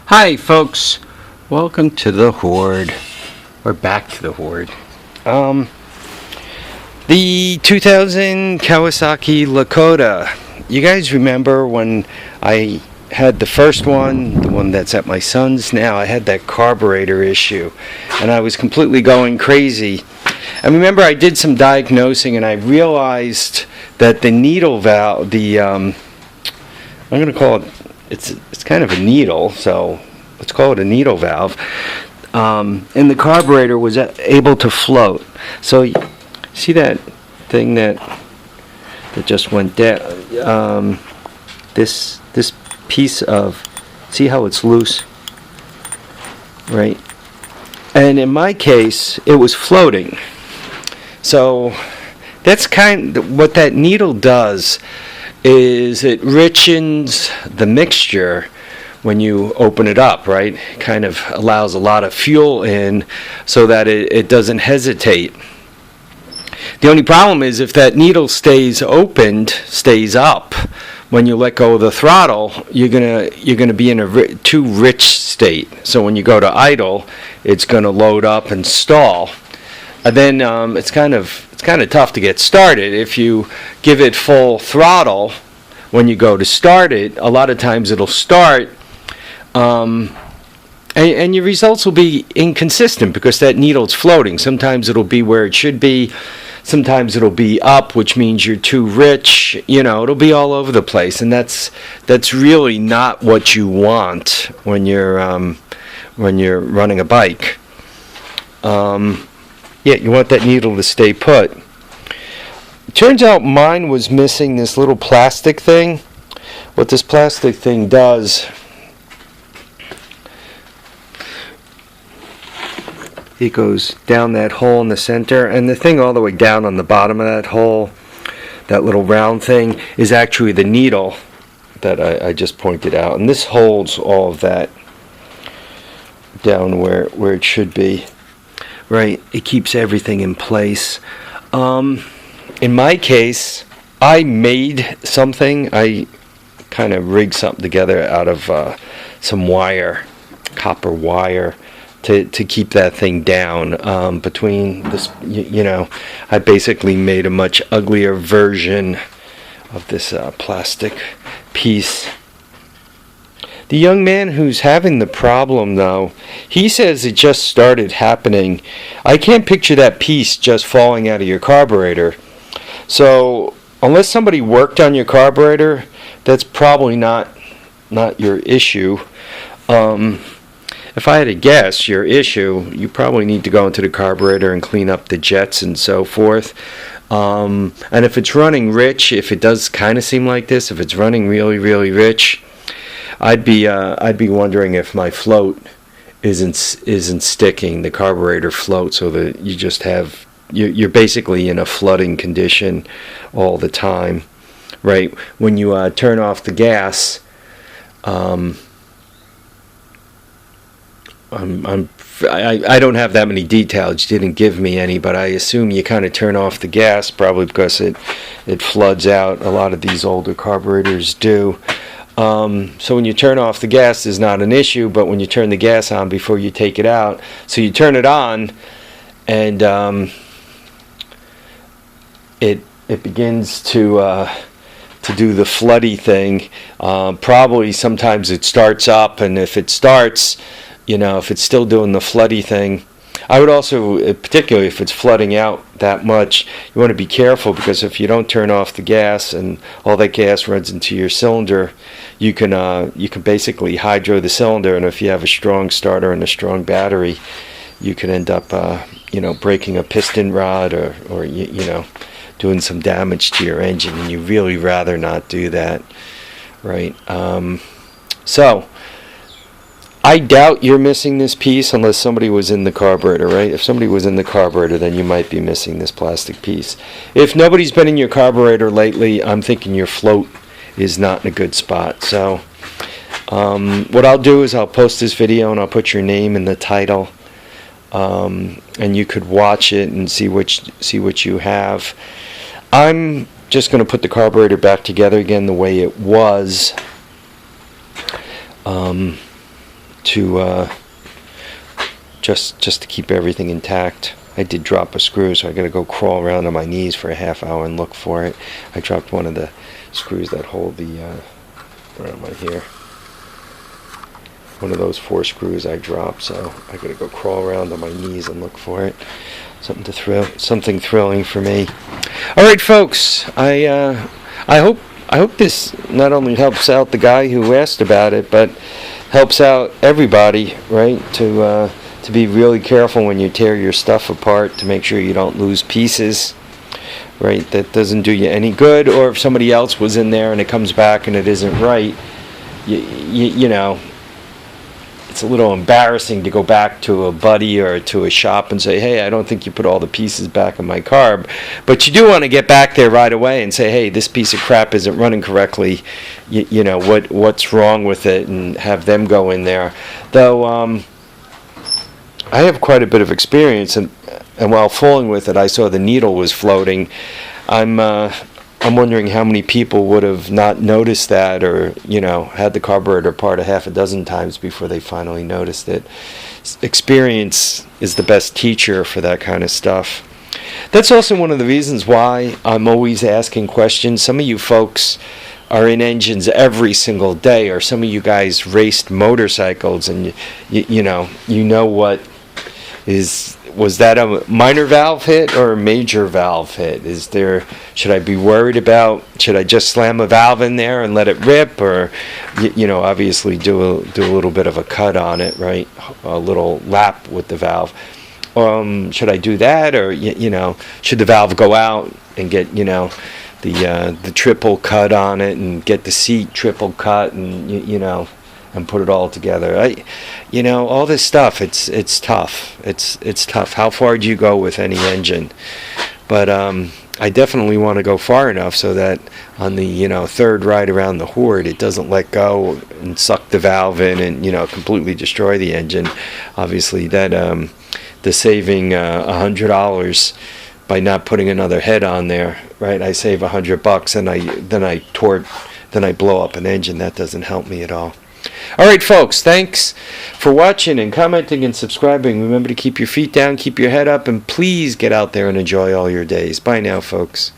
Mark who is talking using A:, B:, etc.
A: Hi folks, welcome to the Hoard, or back to the Hoard. The 2000 Kawasaki Lakota. You guys remember when I had the first one, the one that's at my son's now, I had that carburetor issue and I was completely going crazy. And remember, I did some diagnosing and I realized that the needle valve, I'm going to call it, it's kind of a needle, so let's call it a needle valve, and the carburetor was able to float. So see that thing that just went down, this piece of, see how it's loose, right? And in my case it was floating. So that's kind of what that needle does, is it richens the mixture when you open it up, right? It kind of allows a lot of fuel in so that it doesn't hesitate. The only problem is if that needle stays opened, stays up, when you let go of the throttle, you're gonna be in a too rich state. So when you go to idle, it's gonna load up and stall. And then it's kind of tough to get started. If you give it full throttle when you go to start it, a lot of times it'll start, and your results will be inconsistent because that needle's floating. Sometimes it'll be where it should be, sometimes it'll be up, which means you're too rich. You know, it'll be all over the place, and that's really not what you want when you're running a bike. Yeah, you want that needle to stay put. It turns out mine was missing this little plastic thing. What this plastic thing does, it goes down that hole in the center, and the thing all the way down on the bottom of that hole, that little round thing, is actually the needle that I just pointed out. And this holds all of that down where it should be. Right, it keeps everything in place. In my case, I made something. I kind of rigged something together out of some wire, copper wire, to keep that thing down. Between this, you know, I basically made a much uglier version of this plastic piece. The young man who's having the problem, though, he says it just started happening. I can't picture that piece just falling out of your carburetor. So unless somebody worked on your carburetor, that's probably not your issue. If I had to guess, your issue, you probably need to go into the carburetor and clean up the jets and so forth. And if it's running rich, if it does kind of seem like this, if it's running really, really rich, I'd be wondering if my float isn't sticking, the carburetor float, so that you just have, you're basically in a flooding condition all the time, right? When you turn off the gas, I don't have that many details. You didn't give me any, but I assume you kind of turn off the gas, probably because it floods out. A lot of these older carburetors do. So when you turn off the gas is not an issue, but when you turn the gas on before you take it out, so you turn it on and it begins to do the floody thing. Probably sometimes it starts up, and if it starts, you know, if it's still doing the floody thing, I would also, particularly if it's flooding out that much, you want to be careful, because if you don't turn off the gas and all that gas runs into your cylinder, you can basically hydro the cylinder, and if you have a strong starter and a strong battery, you can end up breaking a piston rod or doing some damage to your engine, and you really rather not do that, right? So I doubt you're missing this piece unless somebody was in the carburetor, right? If somebody was in the carburetor, then you might be missing this plastic piece. If nobody's been in your carburetor lately, I'm thinking your float is not in a good spot. So what I'll do is I'll post this video and I'll put your name in the title, and you could watch it and see what you have. I'm just going to put the carburetor back together again the way it was. to just to keep everything intact. I did drop a screw, so I got to go crawl around on my knees for a half hour and look for it. I dropped one of the screws that hold the around my here. One of those 4 screws I dropped, so I got to go crawl around on my knees and look for it. Something thrilling for me. All right, folks. I hope this not only helps out the guy who asked about it, but helps out everybody, right? To be really careful when you tear your stuff apart, to make sure you don't lose pieces, right? That doesn't do you any good. Or if somebody else was in there and it comes back and it isn't right, you know, it's a little embarrassing to go back to a buddy or to a shop and say, hey, I don't think you put all the pieces back in my carb. But you do want to get back there right away and say, hey, this piece of crap isn't running correctly. You know, what's wrong with it, and have them go in there. Though I have quite a bit of experience, and while fooling with it, I saw the needle was floating. I'm wondering how many people would have not noticed that, or, you know, had the carburetor apart a half a dozen times before they finally noticed it. Experience is the best teacher for that kind of stuff. That's also one of the reasons why I'm always asking questions. Some of you folks are in engines every single day, or some of you guys raced motorcycles, and you know what was that a minor valve hit or a major valve hit? Should I be worried about, should I just slam a valve in there and let it rip, or you know, obviously do a little bit of a cut on it, right? A little lap with the valve. Should I do that, or you know, should the valve go out and get, you know, the triple cut on it, and get the seat triple cut, and you know, and put it all together? You know, all this stuff, it's tough. It's tough. How far do you go with any engine? But I definitely want to go far enough so that on the, you know, third ride around the Hoard, it doesn't let go and suck the valve in and, you know, completely destroy the engine. Obviously, that the saving $100 by not putting another head on there, right? I save $100 and then I blow up an engine. That doesn't help me at all. All right, folks, thanks for watching and commenting and subscribing. Remember to keep your feet down, keep your head up, and please get out there and enjoy all your days. Bye now, folks.